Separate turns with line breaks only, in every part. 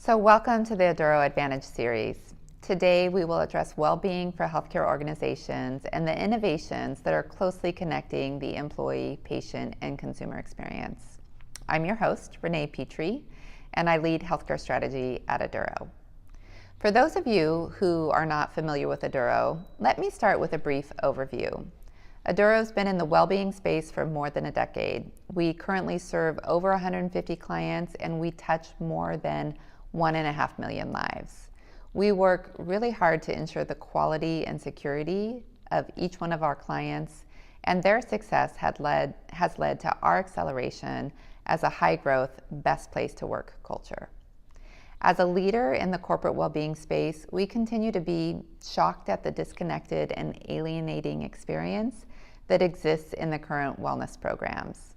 So welcome to the Aduro Advantage series. Today we will address well-being for healthcare organizations and the innovations that are closely connecting the employee, patient, and consumer experience. I'm your host, Renee Petrie, and I lead healthcare strategy at Aduro. For those of you who are not familiar with Aduro, let me start with a brief overview. Aduro's been in the well-being space for more than a decade. We currently serve over 150 clients and we touch more than 1.5 million lives. We work really hard to ensure the quality and security of each one of our clients, and their success has led to our acceleration as a high-growth, best place to work culture. As a leader in the corporate well-being space, we continue to be shocked at the disconnected and alienating experience that exists in the current wellness programs.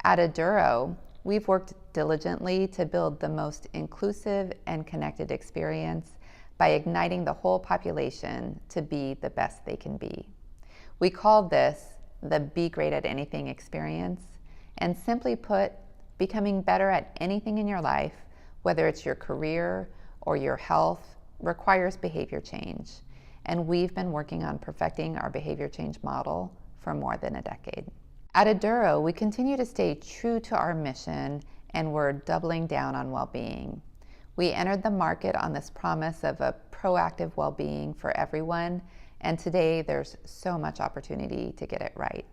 At Aduro, we've worked diligently to build the most inclusive and connected experience by igniting the whole population to be the best they can be. We call this the Be Great at Anything experience, and simply put, becoming better at anything in your life, whether it's your career or your health, requires behavior change. And we've been working on perfecting our behavior change model for more than a decade. At Aduro, we continue to stay true to our mission, and we're doubling down on well-being. We entered the market on this promise of a proactive well-being for everyone, and today there's so much opportunity to get it right.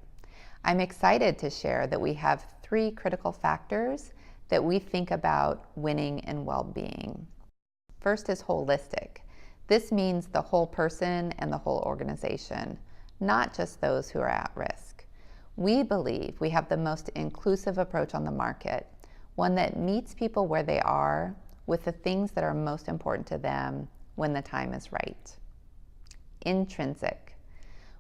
I'm excited to share that we have 3 critical factors that we think about winning in well-being. First is holistic. This means the whole person and the whole organization, not just those who are at risk. We believe we have the most inclusive approach on the market, one that meets people where they are with the things that are most important to them when the time is right. Intrinsic.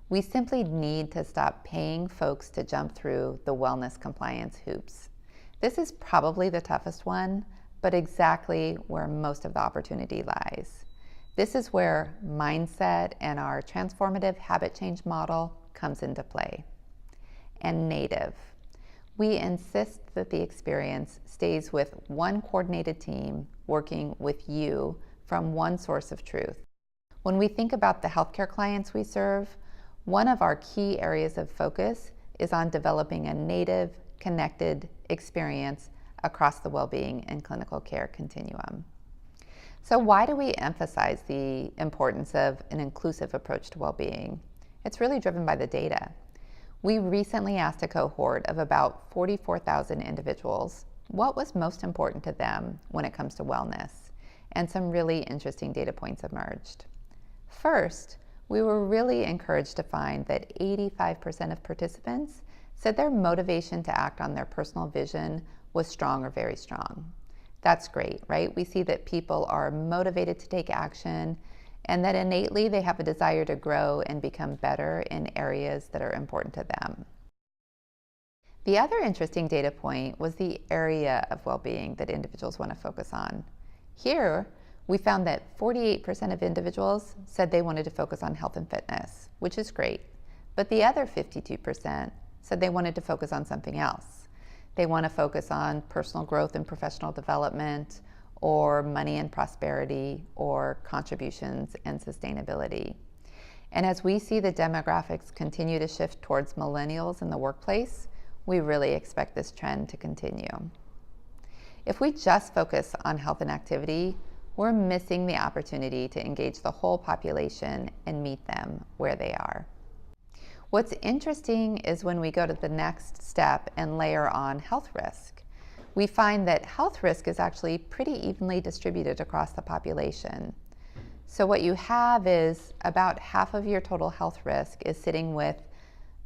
We simply need to stop paying folks to jump through the wellness compliance hoops. This is probably the toughest one, but exactly where most of the opportunity lies. This is where mindset and our transformative habit change model comes into play. And native. We insist that the experience stays with one coordinated team working with you from one source of truth. When we think about the healthcare clients we serve, one of our key areas of focus is on developing a native, connected experience across the well-being and clinical care continuum. So why do we emphasize the importance of an inclusive approach to well-being? It's really driven by the data. We recently asked a cohort of about 44,000 individuals what was most important to them when it comes to wellness, and some really interesting data points emerged. First, we were really encouraged to find that 85% of participants said their motivation to act on their personal vision was strong or very strong. That's great, right? We see that people are motivated to take action and that innately they have a desire to grow and become better in areas that are important to them. The other interesting data point was the area of well-being that individuals want to focus on. Here, we found that 48% of individuals said they wanted to focus on health and fitness, which is great, but the other 52% said they wanted to focus on something else. They want to focus on personal growth and professional development, or money and prosperity, or contributions and sustainability. And as we see the demographics continue to shift towards millennials in the workplace, we really expect this trend to continue. If we just focus on health and activity, we're missing the opportunity to engage the whole population and meet them where they are. What's interesting is when we go to the next step and layer on health risk, we find that health risk is actually pretty evenly distributed across the population. So what you have is about half of your total health risk is sitting with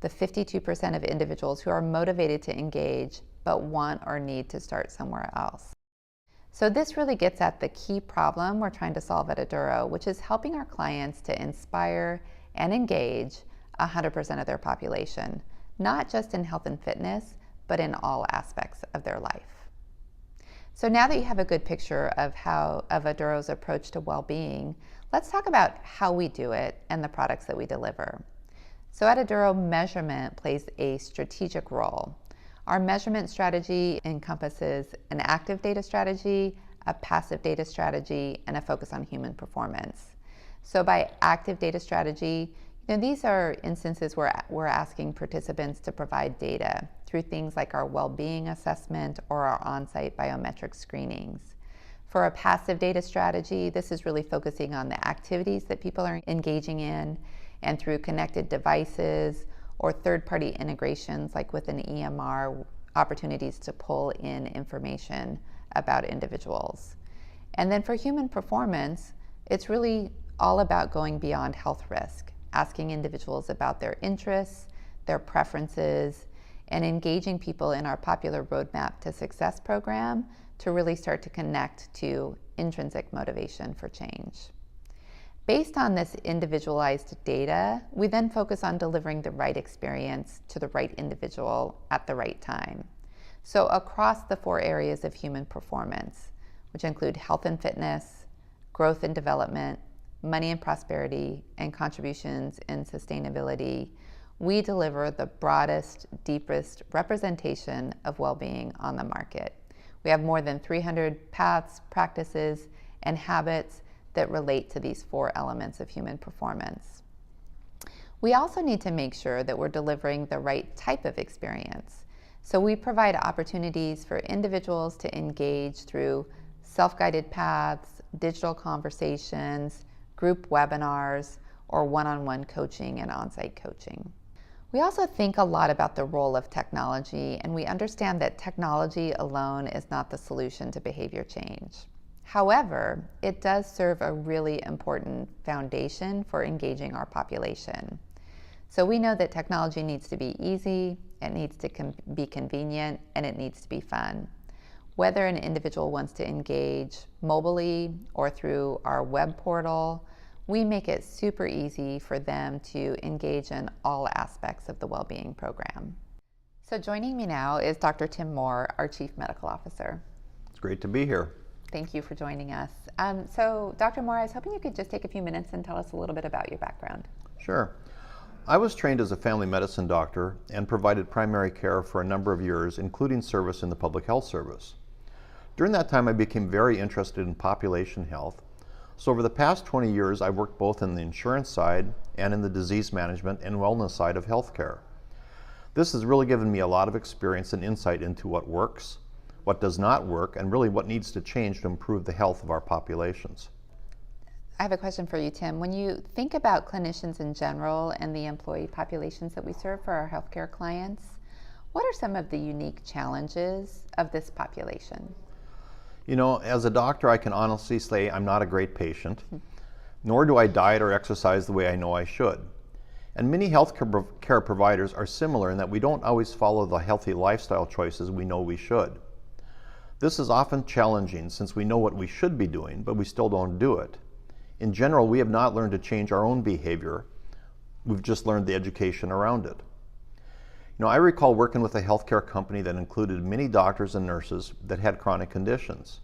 the 52% of individuals who are motivated to engage but want or need to start somewhere else. So this really gets at the key problem we're trying to solve at Aduro, which is helping our clients to inspire and engage 100% of their population, not just in health and fitness, but in all aspects of their life. So now that you have a good picture of Aduro's approach to well-being, let's talk about how we do it and the products that we deliver. So at Aduro, measurement plays a strategic role. Our measurement strategy encompasses an active data strategy, a passive data strategy, and a focus on human performance. So by active data strategy, these are instances where we're asking participants to provide data through things like our well-being assessment or our on-site biometric screenings. For a passive data strategy, this is really focusing on the activities that people are engaging in, and through connected devices or third-party integrations like with an EMR, opportunities to pull in information about individuals. And then for human performance, it's really all about going beyond health risk, asking individuals about their interests, their preferences, and engaging people in our popular Roadmap to Success program to really start to connect to intrinsic motivation for change. Based on this individualized data, we then focus on delivering the right experience to the right individual at the right time. So across the 4 areas of human performance, which include health and fitness, growth and development, money and prosperity, and contributions in sustainability, we deliver the broadest, deepest representation of well-being on the market. We have more than 300 paths, practices, and habits that relate to these 4 elements of human performance. We also need to make sure that we're delivering the right type of experience. So we provide opportunities for individuals to engage through self-guided paths, digital conversations, group webinars, or one-on-one coaching and on-site coaching. We also think a lot about the role of technology, and we understand that technology alone is not the solution to behavior change. However, it does serve a really important foundation for engaging our population. So we know that technology needs to be easy, it needs to be convenient, and it needs to be fun. Whether an individual wants to engage mobilely or through our web portal, we make it super easy for them to engage in all aspects of the well-being program. So joining me now is Dr. Tim Moore, our Chief Medical Officer.
It's great to be here.
Thank you for joining us. So Dr. Moore, I was hoping you could just take a few minutes and tell us a little bit about your background.
Sure. I was trained as a family medicine doctor and provided primary care for a number of years, including service in the public health service. During that time, I became very interested in population health. So over the past 20 years, I've worked both in the insurance side and in the disease management and wellness side of healthcare. This has really given me a lot of experience and insight into what works, what does not work, and really what needs to change to improve the health of our populations.
I have a question for you, Tim. When you think about clinicians in general and the employee populations that we serve for our healthcare clients, what are some of the unique challenges of this population?
You know, as a doctor, I can honestly say I'm not a great patient, nor do I diet or exercise the way I know I should. And many healthcare care providers are similar in that we don't always follow the healthy lifestyle choices we know we should. This is often challenging since we know what we should be doing, but we still don't do it. In general, we have not learned to change our own behavior. We've just learned the education around it. You know, I recall working with a healthcare company that included many doctors and nurses that had chronic conditions.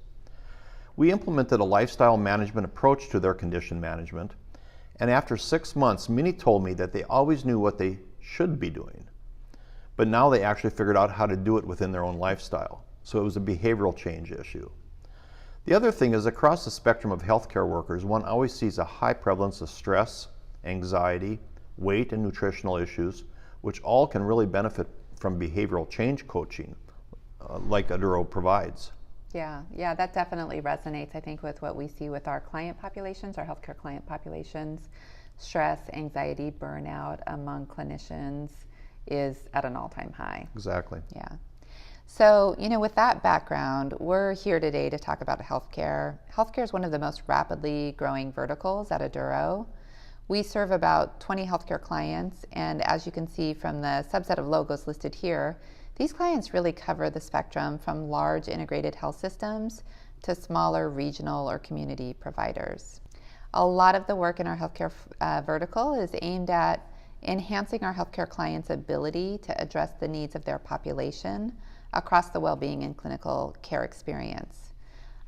We implemented a lifestyle management approach to their condition management, and after 6 months, many told me that they always knew what they should be doing, but now they actually figured out how to do it within their own lifestyle. So it was a behavioral change issue. The other thing is, across the spectrum of healthcare workers, one always sees a high prevalence of stress, anxiety, weight, and nutritional issues, which all can really benefit from behavioral change coaching, like Aduro provides.
Yeah, that definitely resonates, I think, with what we see with our client populations, our healthcare client populations. Stress, anxiety, burnout among clinicians is at an all-time high.
Exactly.
Yeah. So, with that background, we're here today to talk about healthcare. Healthcare is one of the most rapidly growing verticals at Aduro. We serve about 20 healthcare clients, and as you can see from the subset of logos listed here, these clients really cover the spectrum from large integrated health systems to smaller regional or community providers. A lot of the work in our healthcare vertical is aimed at enhancing our healthcare clients' ability to address the needs of their population across the well-being and clinical care experience.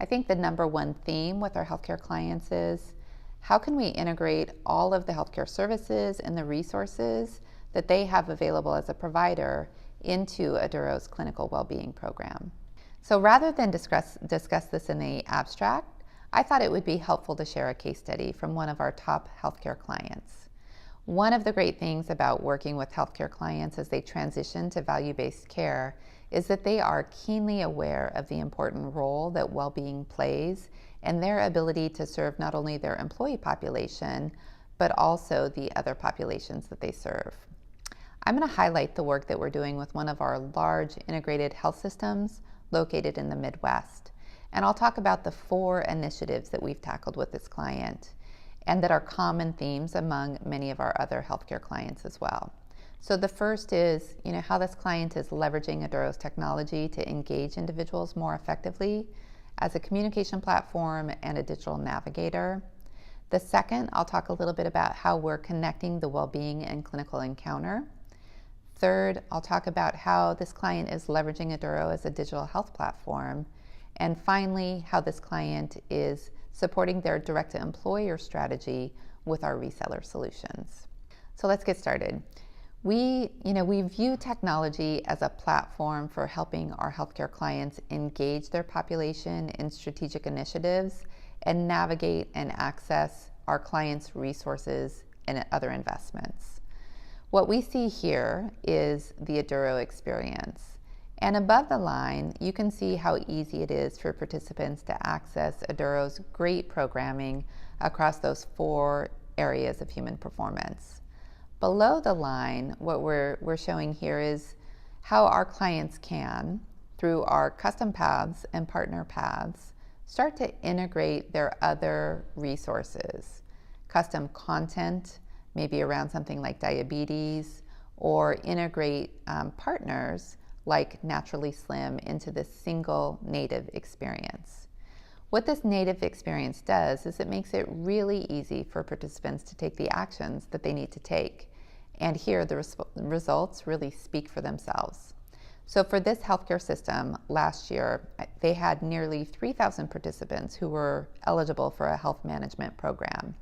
I think the number one theme with our healthcare clients is, how can we integrate all of the healthcare services and the resources that they have available as a provider into Aduro's clinical well-being program? So rather than discuss this in the abstract, I thought it would be helpful to share a case study from one of our top healthcare clients. One of the great things about working with healthcare clients as they transition to value-based care is that they are keenly aware of the important role that well-being plays and their ability to serve not only their employee population, but also the other populations that they serve. I'm going to highlight the work that we're doing with one of our large integrated health systems located in the Midwest. And I'll talk about the 4 initiatives that we've tackled with this client and that are common themes among many of our other healthcare clients as well. So the first is, how this client is leveraging Aduro's technology to engage individuals more effectively as a communication platform and a digital navigator. The second, I'll talk a little bit about how we're connecting the well-being and clinical encounter. Third, I'll talk about how this client is leveraging Aduro as a digital health platform. And finally, how this client is supporting their direct-to-employer strategy with our reseller solutions. So let's get started. We view technology as a platform for helping our healthcare clients engage their population in strategic initiatives and navigate and access our clients' resources and other investments. What we see here is the Aduro experience. And above the line, you can see how easy it is for participants to access Aduro's great programming across those 4 areas of human performance. Below the line, what we're showing here is how our clients can, through our custom paths and partner paths, start to integrate their other resources, custom content, maybe around something like diabetes, or integrate partners like Naturally Slim into this single native experience. What this native experience does is it makes it really easy for participants to take the actions that they need to take. And here the results really speak for themselves. So for this healthcare system last year, they had nearly 3,000 participants who were eligible for a health management program.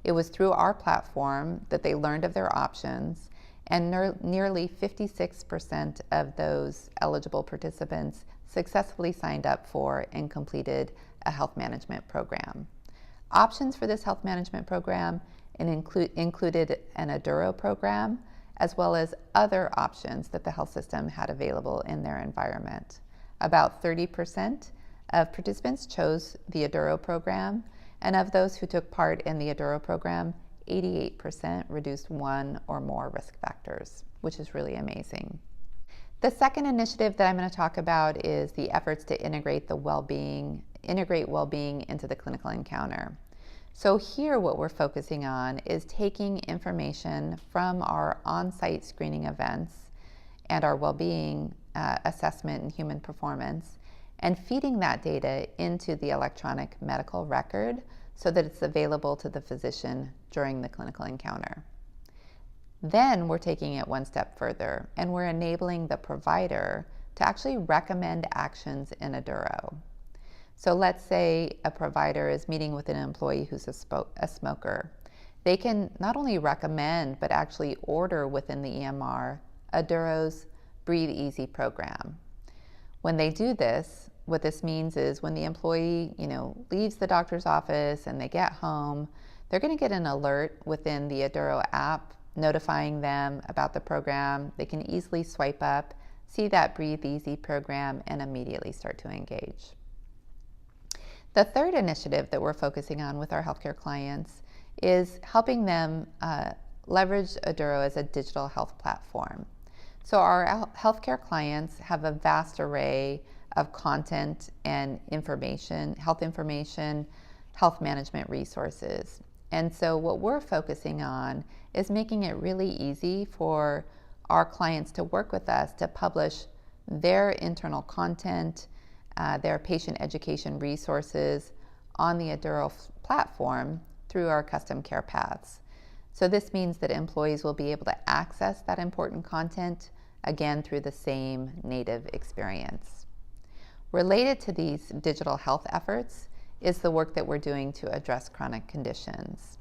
It was through our platform that they learned of their options, and nearly 56% of those eligible participants successfully signed up for and completed a health management program. Options for this health management program included an Aduro program, as well as other options that the health system had available in their environment. About 30% of participants chose the Aduro program, and of those who took part in the Aduro program, 88% reduced 1 or more risk factors, which is really amazing. The second initiative that I'm going to talk about is the efforts to integrate well-being into the clinical encounter. So here what we're focusing on is taking information from our on-site screening events and our well-being assessment and human performance and feeding that data into the electronic medical record so that it's available to the physician during the clinical encounter. Then we're taking it one step further and we're enabling the provider to actually recommend actions in Aduro. So let's say a provider is meeting with an employee who's a smoker. They can not only recommend, but actually order within the EMR Aduro's Breathe Easy program. When they do this, what this means is when the employee, leaves the doctor's office and they get home, they're going to get an alert within the Aduro app notifying them about the program. They can easily swipe up, see that Breathe Easy program, and immediately start to engage. The third initiative that we're focusing on with our healthcare clients is helping them leverage Aduro as a digital health platform. So our healthcare clients have a vast array of content and information, health management resources. And so what we're focusing on is making it really easy for our clients to work with us to publish their internal content, their patient education resources on the Aduro platform through our custom care paths. So this means that employees will be able to access that important content, again, through the same native experience. Related to these digital health efforts is the work that we're doing to address chronic conditions.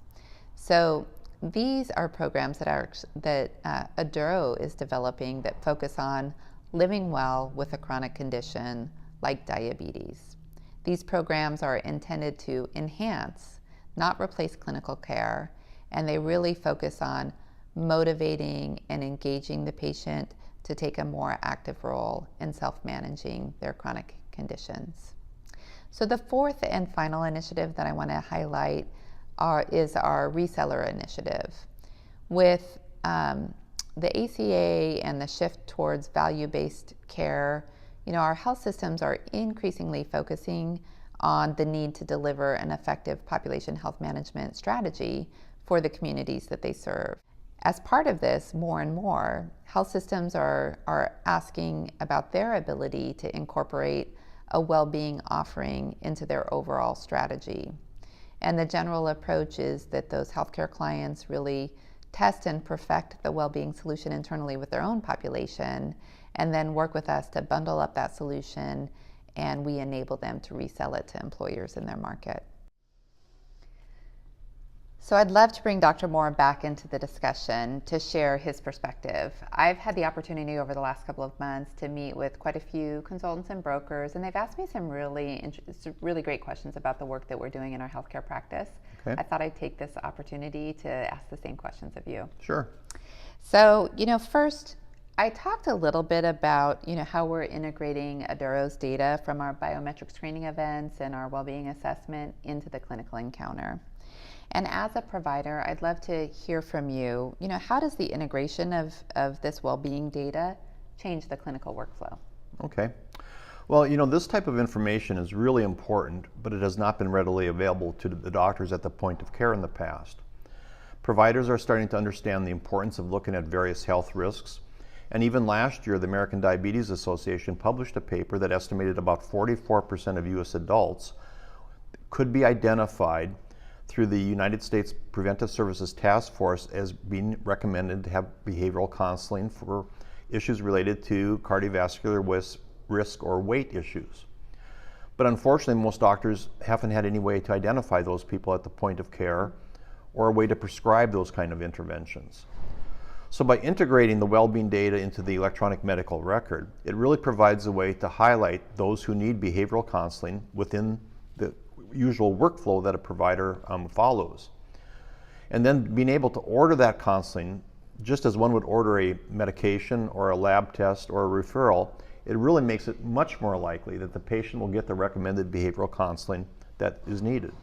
So these are programs that Aduro is developing that focus on living well with a chronic condition like diabetes. These programs are intended to enhance, not replace clinical care, and they really focus on motivating and engaging the patient to take a more active role in self-managing their chronic conditions. So the fourth and final initiative that I want to highlight is our reseller initiative. With the ACA and the shift towards value-based care, our health systems are increasingly focusing on the need to deliver an effective population health management strategy for the communities that they serve. As part of this, more and more, health systems are asking about their ability to incorporate a well-being offering into their overall strategy. And the general approach is that those healthcare clients really test and perfect the well-being solution internally with their own population, and then work with us to bundle up that solution, and we enable them to resell it to employers in their market. So I'd love to bring Dr. Moore back into the discussion to share his perspective. I've had the opportunity over the last couple of months to meet with quite a few consultants and brokers, and they've asked me some really great questions about the work that we're doing in our healthcare practice. Okay. I thought I'd take this opportunity to ask the same questions of you.
Sure.
So, first, I talked a little bit about, how we're integrating Aduro's data from our biometric screening events and our well-being assessment into the clinical encounter. And as a provider, I'd love to hear from you, how does the integration of this well-being data change the clinical workflow?
Okay. Well, this type of information is really important, but it has not been readily available to the doctors at the point of care in the past. Providers are starting to understand the importance of looking at various health risks. And even last year, the American Diabetes Association published a paper that estimated about 44% of U.S. adults could be identified through the United States Preventive Services Task Force as being recommended to have behavioral counseling for issues related to cardiovascular risk or weight issues. But unfortunately, most doctors haven't had any way to identify those people at the point of care or a way to prescribe those kind of interventions. So by integrating the well-being data into the electronic medical record, it really provides a way to highlight those who need behavioral counseling within the usual workflow that a provider follows. And then being able to order that counseling, just as one would order a medication or a lab test or a referral, it really makes it much more likely that the patient will get the recommended behavioral counseling that is needed.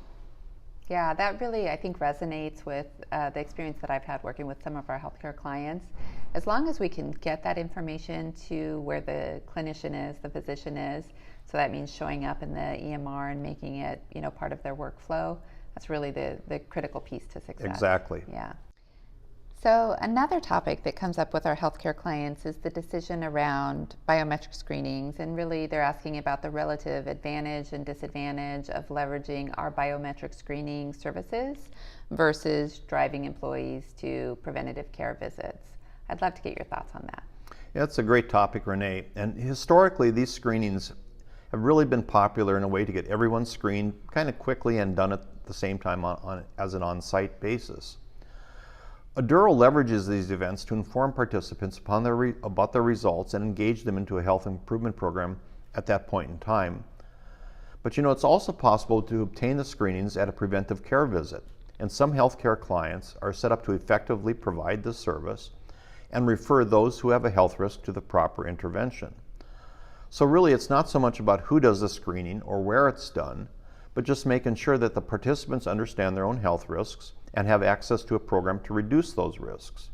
Yeah, that really, I think, resonates with the experience that I've had working with some of our healthcare clients. As long as we can get that information to where the clinician is, the physician is, so that means showing up in the EMR and making it, part of their workflow. That's really the critical piece to success.
Exactly.
Yeah. So another topic that comes up with our healthcare clients is the decision around biometric screenings, and really they're asking about the relative advantage and disadvantage of leveraging our biometric screening services versus driving employees to preventative care visits. I'd love to get your thoughts on that.
Yeah, it's a great topic, Renee. And historically, these screenings have really been popular in a way to get everyone screened kind of quickly and done at the same time as an on-site basis. Aduro leverages these events to inform participants about their results and engage them into a health improvement program at that point in time. But it's also possible to obtain the screenings at a preventive care visit, and some healthcare clients are set up to effectively provide this service and refer those who have a health risk to the proper intervention. So really, it's not so much about who does the screening or where it's done, but just making sure that the participants understand their own health risks and have access to a program to reduce those risks.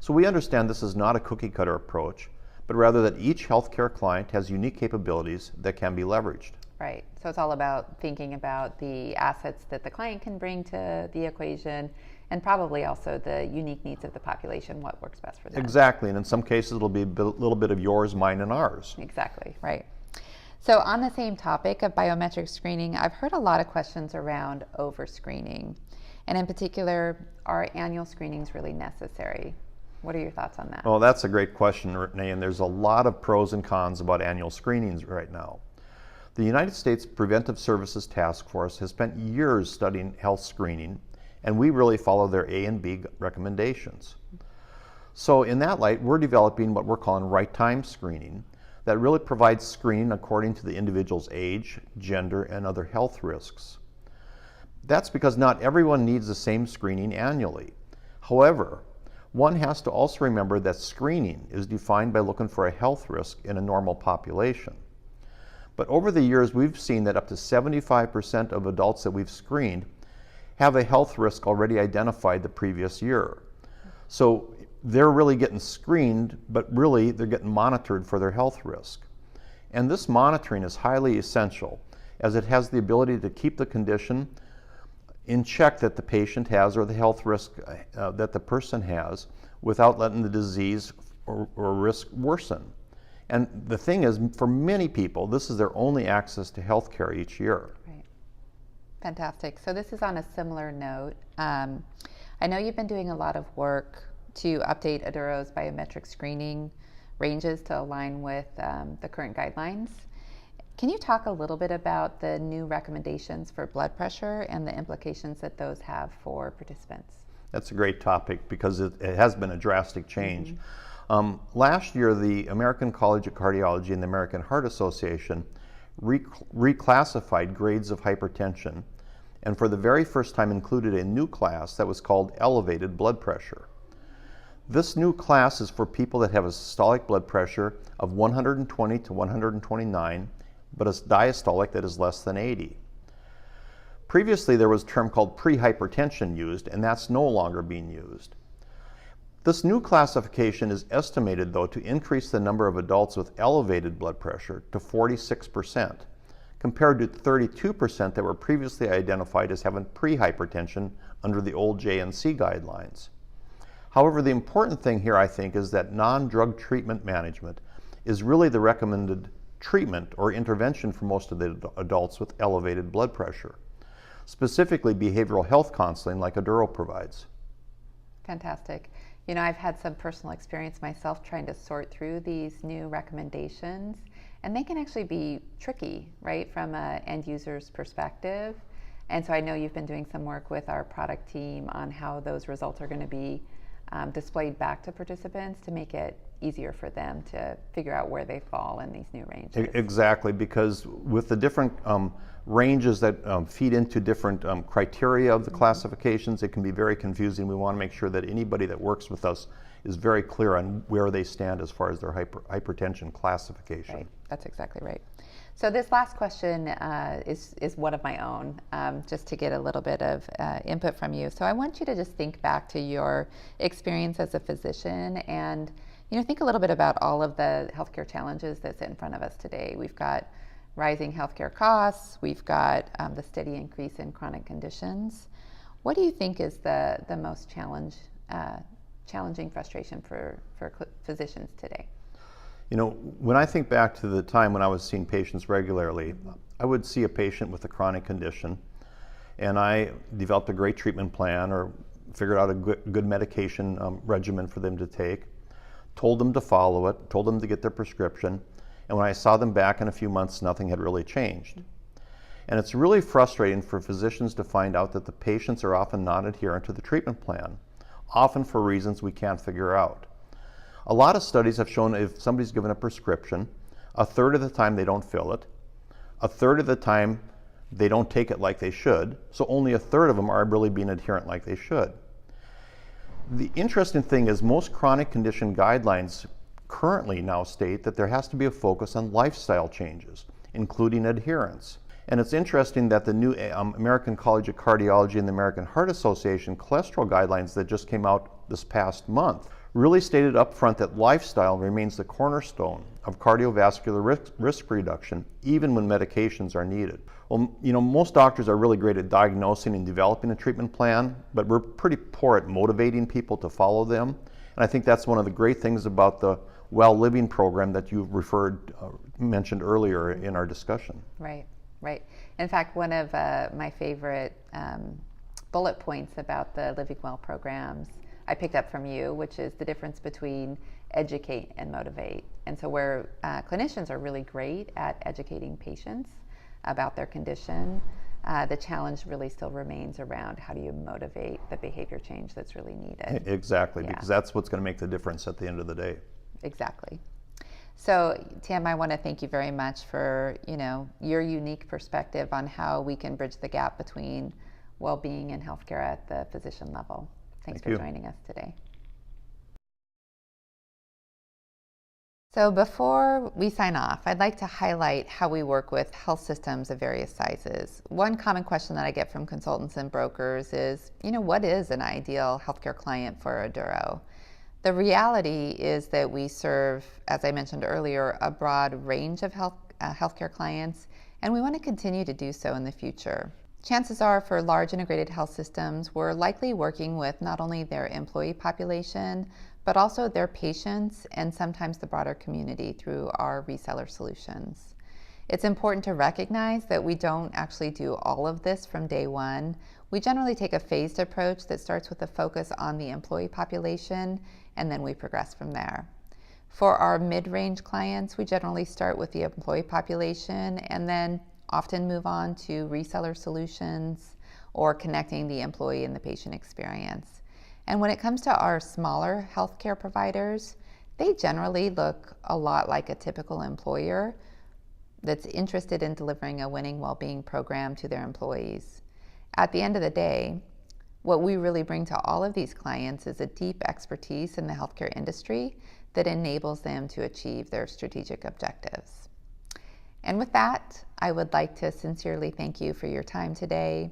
So we understand this is not a cookie-cutter approach, but rather that each healthcare client has unique capabilities that can be leveraged.
Right. So it's all about thinking about the assets that the client can bring to the equation, and probably also the unique needs of the population, what works best for them.
Exactly. And in some cases, it'll be a little bit of yours, mine, and ours.
Exactly. Right. So on the same topic of biometric screening, I've heard a lot of questions around over-screening. And in particular, are annual screenings really necessary? What are your thoughts on that?
Well, that's a great question, Renee, and there's a lot of pros and cons about annual screenings right now. The United States Preventive Services Task Force has spent years studying health screening, and we really follow their A and B recommendations. So in that light, we're developing what we're calling right time screening that really provides screening according to the individual's age, gender, and other health risks. That's because not everyone needs the same screening annually. However, one has to also remember that screening is defined by looking for a health risk in a normal population. But over the years, we've seen that up to 75% of adults that we've screened have a health risk already identified the previous year. So they're really getting screened, but really they're getting monitored for their health risk. And this monitoring is highly essential, as it has the ability to keep the condition in check that the patient has, or the health risk that the person has, without letting the disease or risk worsen. And the thing is, for many people, this is their only access to health care each year.
Right. Fantastic. So this is on a similar note. I know you've been doing a lot of work to update Aduro's biometric screening ranges to align with the current guidelines. Can you talk a little bit about the new recommendations for blood pressure and the implications that those have for participants?
That's a great topic because it has been a drastic change. Last year, the American College of Cardiology and the American Heart Association reclassified grades of hypertension, and for the very first time included a new class that was called elevated blood pressure. This new class is for people that have a systolic blood pressure of 120 to 129, but a diastolic that is less than 80. Previously, there was a term called prehypertension used, and that's no longer being used. This new classification is estimated, though, to increase the number of adults with elevated blood pressure to 46%, compared to 32% that were previously identified as having prehypertension under the old J&C guidelines. However, the important thing here, I think, is that non-drug treatment management is really the recommended treatment or intervention for most of the adults with elevated blood pressure, specifically behavioral health counseling like Aduro provides.
Fantastic. You know, I've had some personal experience myself trying to sort through these new recommendations, and they can actually be tricky, right, from an end user's perspective. And so I know you've been doing some work with our product team on how those results are going to be displayed back to participants to make it easier for them to figure out where they fall in these new ranges.
Exactly, because with the different ranges that feed into different criteria of the classifications, it can be very confusing. We want to make sure that anybody that works with us is very clear on where they stand as far as their hypertension classification.
Right, that's exactly right. So this last question is one of my own, just to get a little bit of input from you. So I want you to just think back to your experience as a physician and think a little bit about all of the healthcare challenges that sit in front of us today. We've got rising healthcare costs. We've got the steady increase in chronic conditions. What do you think is the most challenging frustration for physicians today?
When I think back to the time when I was seeing patients regularly, I would see a patient with a chronic condition, and I developed a great treatment plan or figured out a good medication regimen for them to take, told them to follow it, told them to get their prescription, and when I saw them back in a few months, nothing had really changed. And it's really frustrating for physicians to find out that the patients are often not adherent to the treatment plan, often for reasons we can't figure out. A lot of studies have shown if somebody's given a prescription, a third of the time they don't fill it, a third of the time they don't take it like they should, so only a third of them are really being adherent like they should. The interesting thing is most chronic condition guidelines currently now state that there has to be a focus on lifestyle changes, including adherence. And it's interesting that the new American College of Cardiology and the American Heart Association cholesterol guidelines that just came out this past month really stated up front that lifestyle remains the cornerstone of cardiovascular risk reduction, even when medications are needed. Well, most doctors are really great at diagnosing and developing a treatment plan, but we're pretty poor at motivating people to follow them. And I think that's one of the great things about the Well Living program that you mentioned earlier in our discussion.
Right. In fact, one of my favorite bullet points about the Living Well programs I picked up from you, which is the difference between educate and motivate. And so where clinicians are really great at educating patients about their condition, the challenge really still remains around how do you motivate the behavior change that's really needed.
Exactly, because that's what's going to make the difference at the end of the day.
Exactly. So, Tam, I want to thank you very much for, your unique perspective on how we can bridge the gap between well-being and healthcare at the physician level. Thanks for joining us today. So before we sign off, I'd like to highlight how we work with health systems of various sizes. One common question that I get from consultants and brokers is, what is an ideal healthcare client for Aduro? The reality is that we serve, as I mentioned earlier, a broad range of healthcare clients, and we want to continue to do so in the future. Chances are for large integrated health systems, we're likely working with not only their employee population, but also their patients and sometimes the broader community through our reseller solutions. It's important to recognize that we don't actually do all of this from day one. We generally take a phased approach that starts with a focus on the employee population, and then we progress from there. For our mid-range clients, we generally start with the employee population and then often move on to reseller solutions or connecting the employee and the patient experience. And when it comes to our smaller healthcare providers, they generally look a lot like a typical employer that's interested in delivering a winning well-being program to their employees. At the end of the day, what we really bring to all of these clients is a deep expertise in the healthcare industry that enables them to achieve their strategic objectives. And with that, I would like to sincerely thank you for your time today.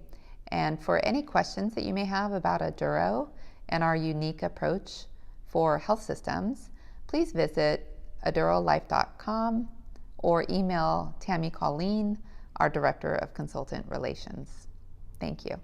And for any questions that you may have about Aduro and our unique approach for health systems, please visit adurolife.com or email Tammy Colleen, our Director of Consultant Relations. Thank you.